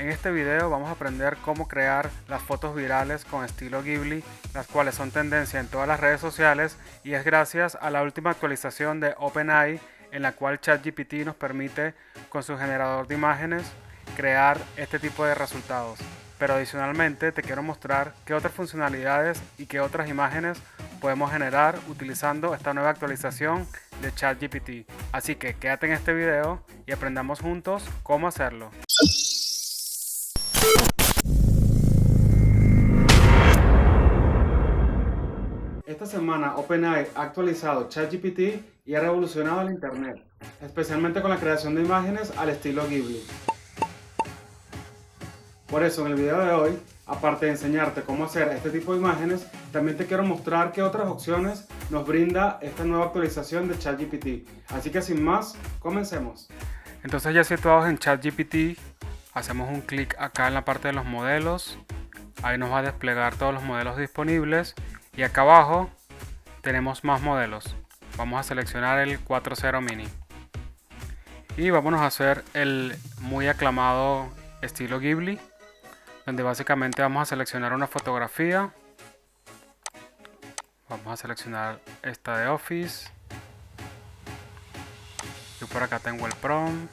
En este video vamos a aprender cómo crear las fotos virales con estilo Ghibli, las cuales son tendencia en todas las redes sociales y es gracias a la última actualización de OpenAI en la cual ChatGPT nos permite con su generador de imágenes crear este tipo de resultados. Pero adicionalmente te quiero mostrar qué otras funcionalidades y qué otras imágenes podemos generar utilizando esta nueva actualización de ChatGPT. Así que quédate en este video y aprendamos juntos cómo hacerlo. Esta semana OpenAI ha actualizado ChatGPT y ha revolucionado el internet, especialmente con la creación de imágenes al estilo Ghibli. Por eso en el video de hoy, aparte de enseñarte cómo hacer este tipo de imágenes, también te quiero mostrar qué otras opciones nos brinda esta nueva actualización de ChatGPT. Así que sin más, comencemos. Entonces ya situados en ChatGPT, hacemos un clic acá en la parte de los modelos. Ahí nos va a desplegar todos los modelos disponibles y acá abajo tenemos más modelos. Vamos a seleccionar el 4.0 mini y vámonos a hacer el muy aclamado estilo Ghibli, donde básicamente vamos a seleccionar una fotografía. Vamos a seleccionar esta de Office. Yo por acá tengo el prompt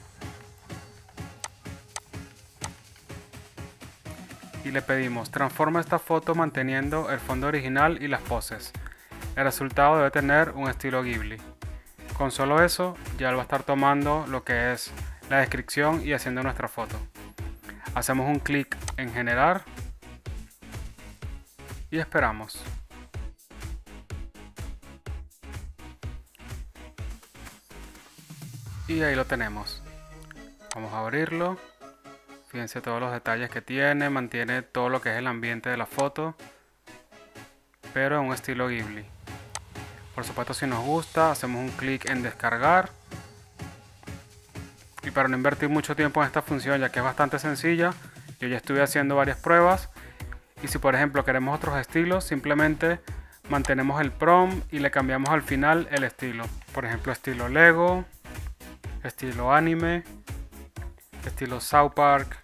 y le pedimos transforma esta foto manteniendo el fondo original y las poses. El resultado debe tener un estilo Ghibli. Con solo eso ya va a estar tomando lo que es la descripción y haciendo nuestra foto. Hacemos un clic en generar y esperamos. Y ahí lo tenemos. Vamos a abrirlo. Fíjense todos los detalles que tiene, mantiene todo lo que es el ambiente de la foto, pero en un estilo Ghibli. Por supuesto, si nos gusta, hacemos un clic en descargar. Y para no invertir mucho tiempo en esta función, ya que es bastante sencilla, yo ya estuve haciendo varias pruebas. Y si por ejemplo queremos otros estilos, simplemente mantenemos el prompt y le cambiamos al final el estilo. Por ejemplo, estilo Lego, estilo anime, estilo South Park,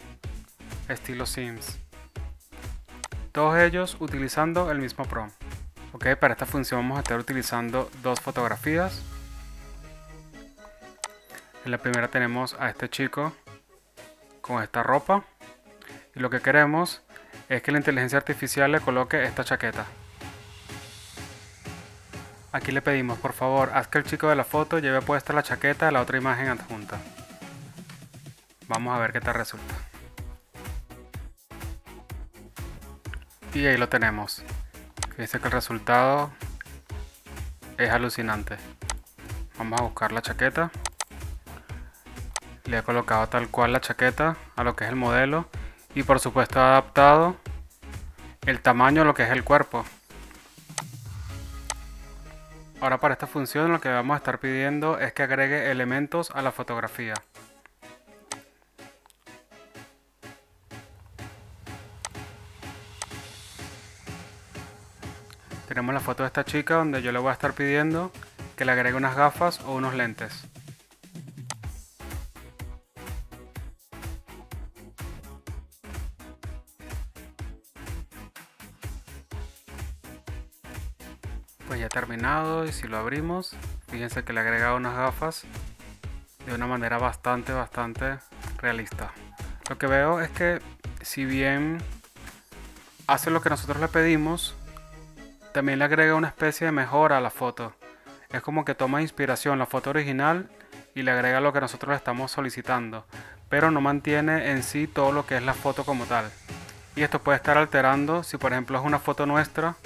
estilo Sims. Todos ellos utilizando el mismo prompt. Ok, para esta función vamos a estar utilizando dos fotografías. En la primera tenemos a este chico con esta ropa. Y lo que queremos es que la inteligencia artificial le coloque esta chaqueta. Aquí le pedimos, por favor, haz que el chico de la foto lleve puesta la chaqueta de la otra imagen adjunta. Vamos a ver qué tal resulta. Y ahí lo tenemos. Fíjense que el resultado es alucinante. Vamos a buscar la chaqueta. Le he colocado tal cual la chaqueta a lo que es el modelo. Y por supuesto he adaptado el tamaño a lo que es el cuerpo. Ahora para esta función lo que vamos a estar pidiendo es que agregue elementos a la fotografía. Tenemos la foto de esta chica donde yo le voy a estar pidiendo que le agregue unas gafas o unos lentes. Pues ya terminado y si lo abrimos, fíjense que le he agregado unas gafas de una manera bastante realista. Lo que veo es que si bien hace lo que nosotros le pedimos, también le agrega una especie de mejora a la foto. Es como que toma inspiración la foto original y le agrega lo que nosotros le estamos solicitando, pero no mantiene en sí todo lo que es la foto como tal. Y esto puede estar alterando si por ejemplo es una foto nuestra,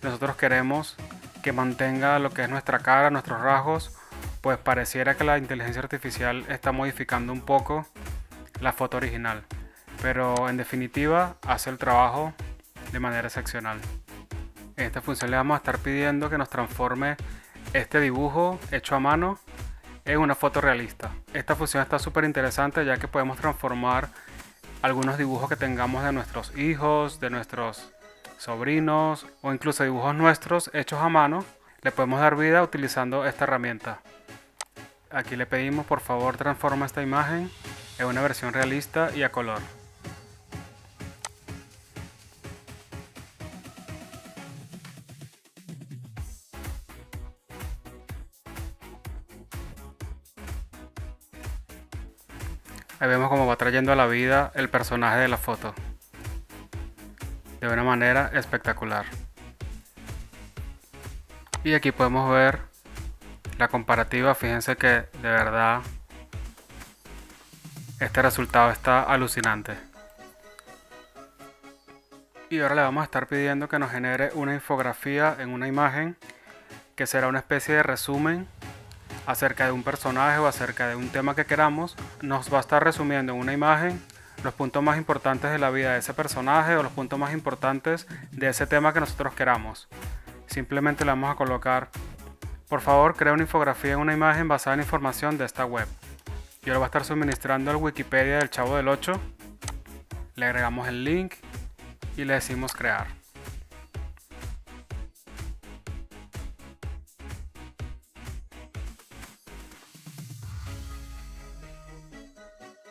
nosotros queremos que mantenga lo que es nuestra cara, nuestros rasgos, pues pareciera que la inteligencia artificial está modificando un poco la foto original, pero en definitiva hace el trabajo de manera excepcional. En esta función le vamos a estar pidiendo que nos transforme este dibujo hecho a mano en una foto realista. Esta función está súper interesante ya que podemos transformar algunos dibujos que tengamos de nuestros hijos, de nuestros sobrinos o incluso dibujos nuestros hechos a mano. Le podemos dar vida utilizando esta herramienta. Aquí le pedimos por favor transforma esta imagen en una versión realista y a color. Ahí vemos cómo va trayendo a la vida el personaje de la foto de una manera espectacular. Y aquí podemos ver la comparativa. Fíjense que de verdad este resultado está alucinante. Y ahora le vamos a estar pidiendo que nos genere una infografía en una imagen que será una especie de resumen acerca de un personaje o acerca de un tema que queramos. Nos va a estar resumiendo en una imagen los puntos más importantes de la vida de ese personaje o los puntos más importantes de ese tema que nosotros queramos. Simplemente le vamos a colocar: por favor, crea una infografía en una imagen basada en información de esta web. Yo le voy a estar suministrando el Wikipedia del Chavo del 8. Le agregamos el link y le decimos crear.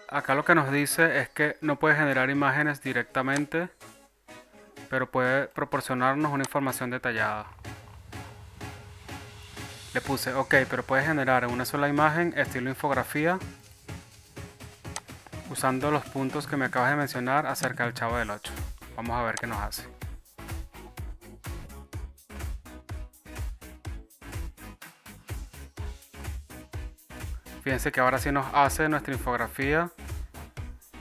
Acá lo que nos dice es que no puede generar imágenes directamente, pero puede proporcionarnos una información detallada. Le puse OK, pero puede generar en una sola imagen estilo infografía usando los puntos que me acabas de mencionar acerca del Chavo del 8. Vamos a ver qué nos hace. Fíjense que ahora sí nos hace nuestra infografía,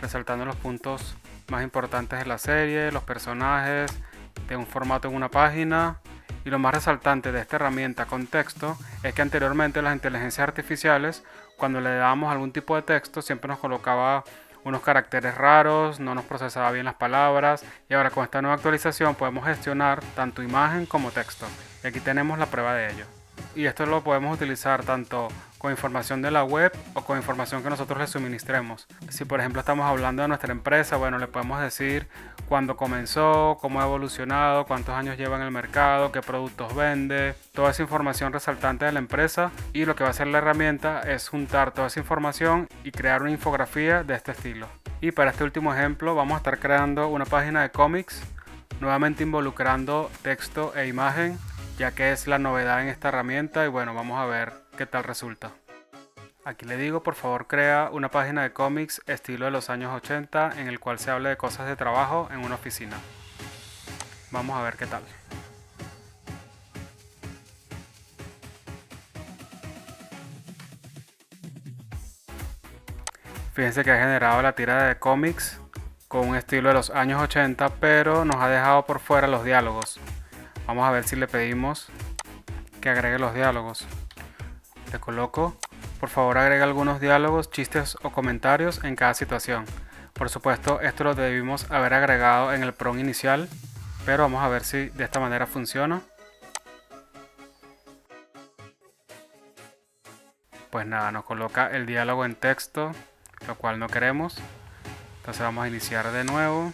resaltando los puntos más importantes de la serie, los personajes, de un formato en una página. Y lo más resaltante de esta herramienta con texto es que anteriormente las inteligencias artificiales, cuando le dábamos algún tipo de texto, siempre nos colocaba unos caracteres raros, no nos procesaba bien las palabras, y ahora con esta nueva actualización podemos gestionar tanto imagen como texto. Y aquí tenemos la prueba de ello. Y esto lo podemos utilizar tanto con información de la web o con información que nosotros le suministremos. Si por ejemplo estamos hablando de nuestra empresa, bueno, le podemos decir cuándo comenzó, cómo ha evolucionado, cuántos años lleva en el mercado, qué productos vende, toda esa información resaltante de la empresa. Y lo que va a hacer la herramienta es juntar toda esa información y crear una infografía de este estilo. Y para este último ejemplo vamos a estar creando una página de cómics, nuevamente involucrando texto e imagen, ya que es la novedad en esta herramienta. Y bueno, vamos a ver qué tal resulta. Aquí le digo, por favor crea una página de cómics estilo de los años 80 en el cual se hable de cosas de trabajo en una oficina. Vamos a ver qué tal. Fíjense que ha generado la tira de cómics con un estilo de los años 80, pero nos ha dejado por fuera los diálogos. Vamos a ver si le pedimos que agregue los diálogos. Le coloco: por favor agrega algunos diálogos, chistes o comentarios en cada situación. Por supuesto, esto lo debimos haber agregado en el prompt inicial, pero vamos a ver si de esta manera funciona. Pues nada, nos coloca el diálogo en texto, lo cual no queremos. Entonces vamos a iniciar de nuevo.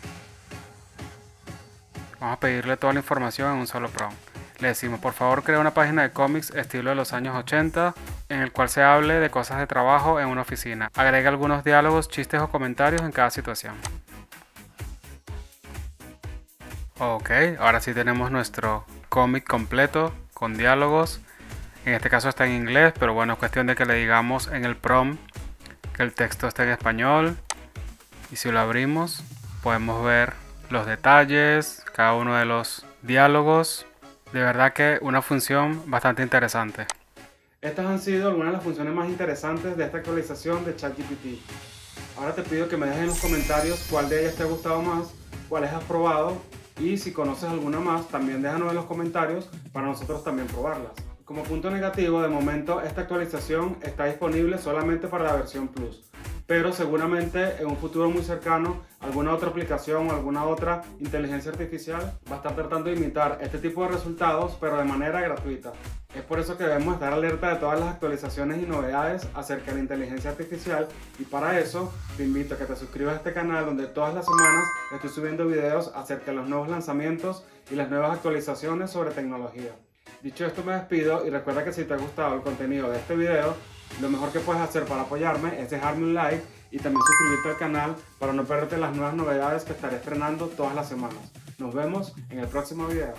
Vamos a pedirle toda la información en un solo prompt. Le decimos: por favor crea una página de cómics estilo de los años 80 en el cual se hable de cosas de trabajo en una oficina. Agrega algunos diálogos, chistes o comentarios en cada situación. Ok, ahora sí tenemos nuestro cómic completo con diálogos. En este caso está en inglés, pero bueno, es cuestión de que le digamos en el prompt que el texto esté en español. Y si lo abrimos, podemos ver los detalles, cada uno de los diálogos. De verdad que una función bastante interesante. Estas han sido algunas de las funciones más interesantes de esta actualización de ChatGPT. Ahora te pido que me dejes en los comentarios cuál de ellas te ha gustado más, cuáles has probado, y si conoces alguna más, también déjanos en los comentarios para nosotros también probarlas. Como punto negativo, de momento esta actualización está disponible solamente para la versión Plus, pero seguramente en un futuro muy cercano alguna otra aplicación o alguna otra inteligencia artificial va a estar tratando de imitar este tipo de resultados, pero de manera gratuita. Es por eso que debemos estar alerta de todas las actualizaciones y novedades acerca de la inteligencia artificial, y para eso te invito a que te suscribas a este canal donde todas las semanas estoy subiendo videos acerca de los nuevos lanzamientos y las nuevas actualizaciones sobre tecnología. Dicho esto, me despido y recuerda que si te ha gustado el contenido de este video, lo mejor que puedes hacer para apoyarme es dejarme un like y también suscribirte al canal para no perderte las nuevas novedades que estaré estrenando todas las semanas. Nos vemos en el próximo video.